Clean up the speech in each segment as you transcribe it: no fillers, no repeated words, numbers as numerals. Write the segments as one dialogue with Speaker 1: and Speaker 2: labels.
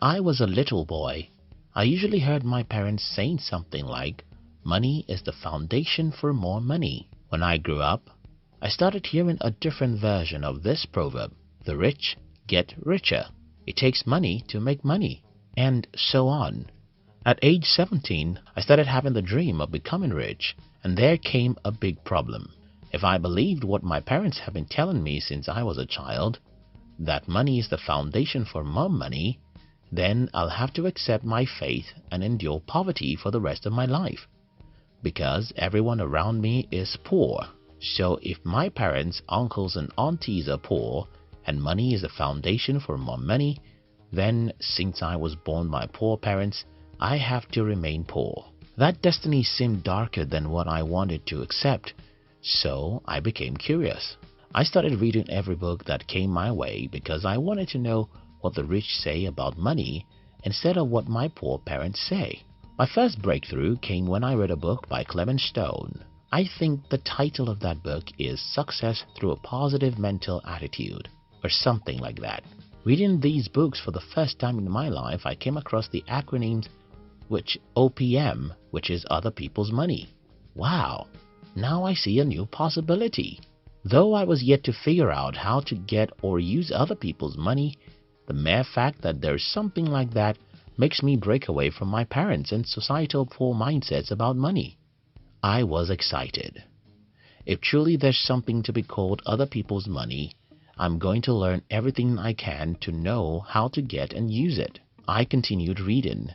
Speaker 1: I was a little boy, I usually heard my parents saying something like, "Money is the foundation for more money." When I grew up, I started hearing a different version of this proverb: "The rich get richer." "It takes money to make money," and so on. At age 17, I started having the dream of becoming rich, and there came a big problem. If I believed what my parents have been telling me since I was a child, that money is the foundation for more money, then I'll have to accept my fate and endure poverty for the rest of my life. Because everyone around me is poor. So if my parents, uncles and aunties are poor, and money is the foundation for more money, then since I was born by poor parents, I have to remain poor. That destiny seemed darker than what I wanted to accept, so I became curious. I started reading every book that came my way because I wanted to know what the rich say about money instead of what my poor parents say. My first breakthrough came when I read a book by Clement Stone. I think the title of that book is Success Through a Positive Mental Attitude, or something like that. Reading these books for the first time in my life, I came across the acronyms which OPM, which is other people's money. Wow, now I see a new possibility. Though I was yet to figure out how to get or use other people's money, the mere fact that there's something like that makes me break away from my parents' and societal poor mindsets about money. I was excited. If truly there's something to be called other people's money, I'm going to learn everything I can to know how to get and use it. I continued reading.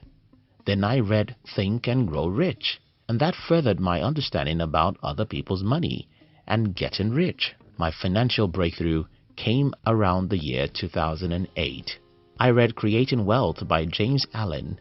Speaker 1: Then I read Think and Grow Rich, and that furthered my understanding about other people's money and getting rich. My financial breakthrough came around the year 2008. I read Creating Wealth by James Allen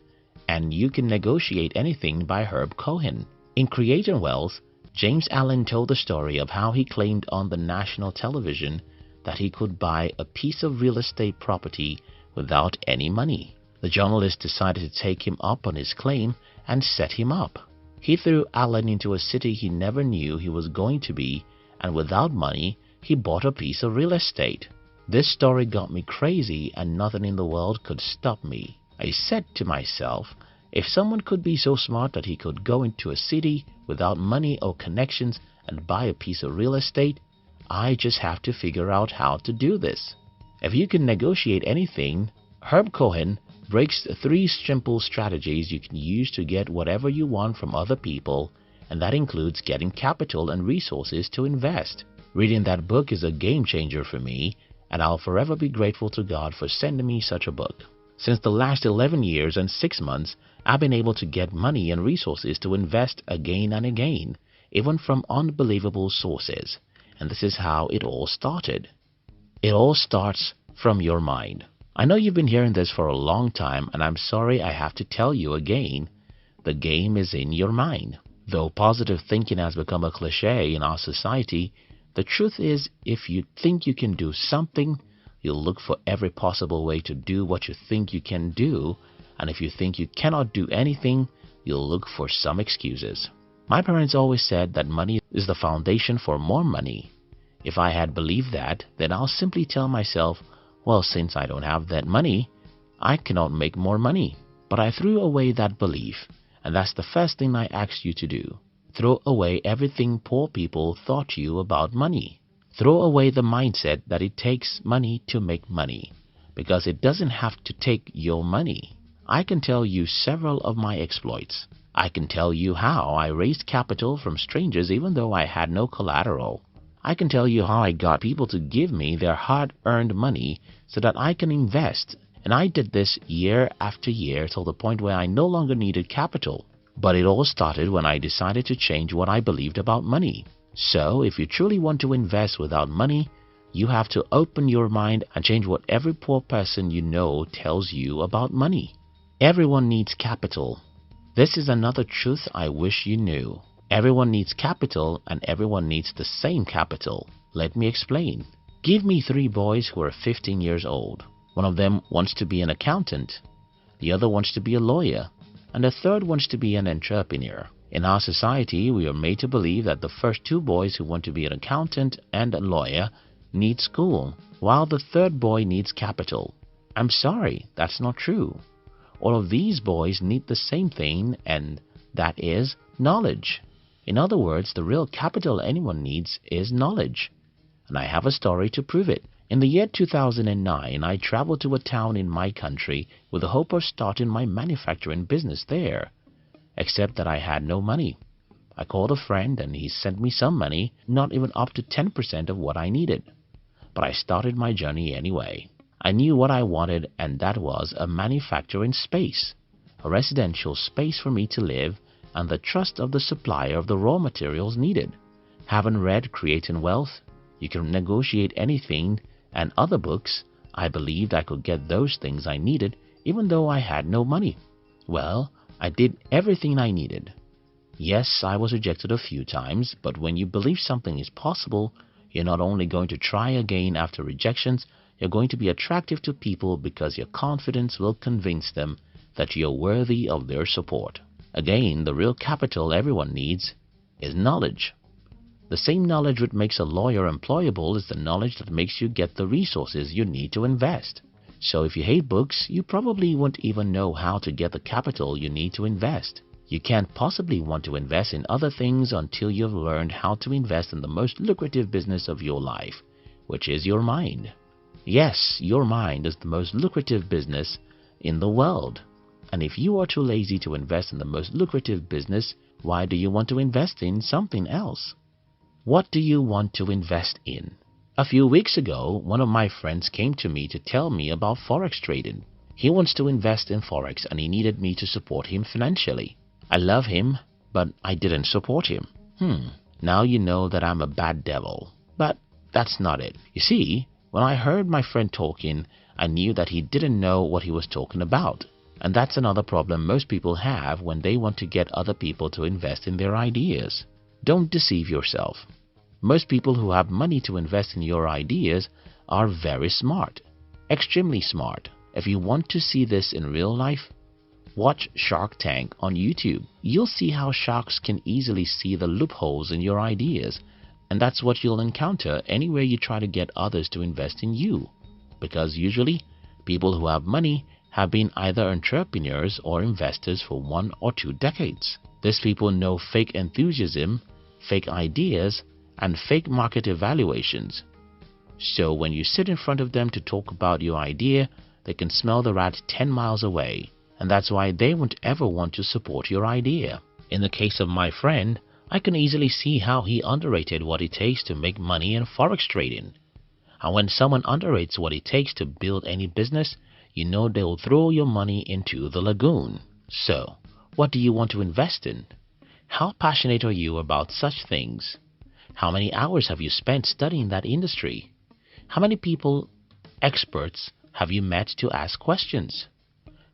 Speaker 1: and You Can Negotiate Anything by Herb Cohen. In Creating Wealth, James Allen told the story of how he claimed on the national television that he could buy a piece of real estate property without any money. The journalist decided to take him up on his claim and set him up. He threw Allen into a city he never knew he was going to be, and without money, he bought a piece of real estate. This story got me crazy and nothing in the world could stop me. I said to myself, if someone could be so smart that he could go into a city without money or connections and buy a piece of real estate, I just have to figure out how to do this. If you can negotiate anything, Herb Cohen breaks 3 simple strategies you can use to get whatever you want from other people, and that includes getting capital and resources to invest. Reading that book is a game changer for me, and I'll forever be grateful to God for sending me such a book. Since the last 11 years and 6 months, I've been able to get money and resources to invest again and again, even from unbelievable sources. And this is how it all started. It all starts from your mind. I know you've been hearing this for a long time, and I'm sorry I have to tell you again, the game is in your mind. Though positive thinking has become a cliche in our society, the truth is if you think you can do something, you'll look for every possible way to do what you think you can do, and if you think you cannot do anything, you'll look for some excuses. My parents always said that money is the foundation for more money. If I had believed that, then I'll simply tell myself, well, since I don't have that money, I cannot make more money. But I threw away that belief, and that's the first thing I asked you to do. Throw away everything poor people taught you about money. Throw away the mindset that it takes money to make money, because it doesn't have to take your money. I can tell you several of my exploits. I can tell you how I raised capital from strangers even though I had no collateral. I can tell you how I got people to give me their hard-earned money so that I can invest, and I did this year after year till the point where I no longer needed capital. But it all started when I decided to change what I believed about money. So, if you truly want to invest without money, you have to open your mind and change what every poor person you know tells you about money. Everyone needs capital. This is another truth I wish you knew. Everyone needs capital and everyone needs the same capital. Let me explain. Give me 3 boys who are 15 years old. One of them wants to be an accountant, the other wants to be a lawyer, and the third wants to be an entrepreneur. In our society, we are made to believe that the first 2 boys who want to be an accountant and a lawyer need school, while the third boy needs capital. I'm sorry, that's not true. All of these boys need the same thing, and that is knowledge. In other words, the real capital anyone needs is knowledge. And I have a story to prove it. In the year 2009, I traveled to a town in my country with the hope of starting my manufacturing business there. Except that I had no money. I called a friend and he sent me some money, not even up to 10% of what I needed. But I started my journey anyway. I knew what I wanted, and that was a manufacturing space, a residential space for me to live, and the trust of the supplier of the raw materials needed. Having read Creating Wealth, You Can Negotiate Anything, and other books, I believed I could get those things I needed even though I had no money. Well, I did everything I needed. Yes, I was rejected a few times, but when you believe something is possible, you're not only going to try again after rejections, you're going to be attractive to people because your confidence will convince them that you're worthy of their support. Again, the real capital everyone needs is knowledge. The same knowledge which makes a lawyer employable is the knowledge that makes you get the resources you need to invest. So if you hate books, you probably won't even know how to get the capital you need to invest. You can't possibly want to invest in other things until you've learned how to invest in the most lucrative business of your life, which is your mind. Yes, your mind is the most lucrative business in the world. And if you are too lazy to invest in the most lucrative business, why do you want to invest in something else? What do you want to invest in? A few weeks ago, one of my friends came to me to tell me about Forex trading. He wants to invest in Forex and he needed me to support him financially. I love him, but I didn't support him. Now you know that I'm a bad devil. But that's not it. You see, when I heard my friend talking, I knew that he didn't know what he was talking about. And that's another problem most people have when they want to get other people to invest in their ideas. Don't deceive yourself. Most people who have money to invest in your ideas are very smart. Extremely smart. If you want to see this in real life, watch Shark Tank on YouTube. You'll see how sharks can easily see the loopholes in your ideas, and that's what you'll encounter anywhere you try to get others to invest in you. Because usually, people who have money have been either entrepreneurs or investors for 1 or 2 decades. These people know fake enthusiasm, fake ideas, and fake market evaluations. So when you sit in front of them to talk about your idea, they can smell the rat 10 miles away, and that's why they won't ever want to support your idea. In the case of my friend, I can easily see how he underrated what it takes to make money in Forex trading. And when someone underrates what it takes to build any business, you know they'll throw your money into the lagoon. So, what do you want to invest in? How passionate are you about such things? How many hours have you spent studying that industry? How many people, experts, have you met to ask questions?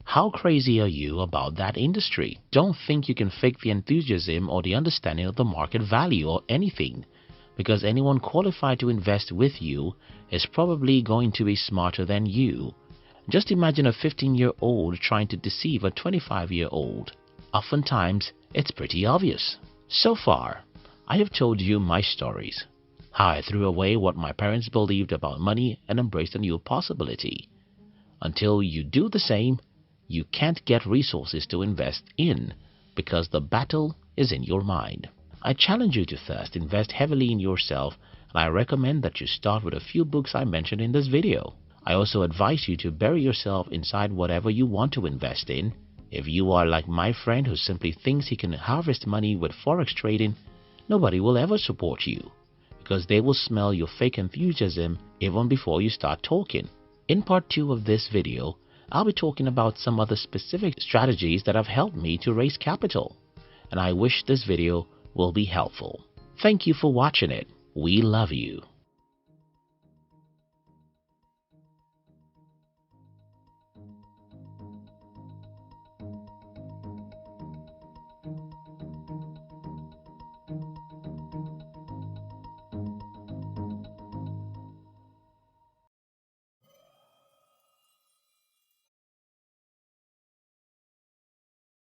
Speaker 1: How crazy are you about that industry? Don't think you can fake the enthusiasm or the understanding of the market value or anything, because anyone qualified to invest with you is probably going to be smarter than you. Just imagine a 15-year-old trying to deceive a 25-year-old. Oftentimes, it's pretty obvious. So far, I have told you my stories. How I threw away what my parents believed about money and embraced a new possibility. Until you do the same, you can't get resources to invest in because the battle is in your mind. I challenge you to first invest heavily in yourself, and I recommend that you start with a few books I mentioned in this video. I also advise you to bury yourself inside whatever you want to invest in. If you are like my friend who simply thinks he can harvest money with Forex trading, nobody will ever support you because they will smell your fake enthusiasm even before you start talking. In part 2 of this video, I'll be talking about some other specific strategies that have helped me to raise capital, and I wish this video will be helpful. Thank you for watching it. We love you.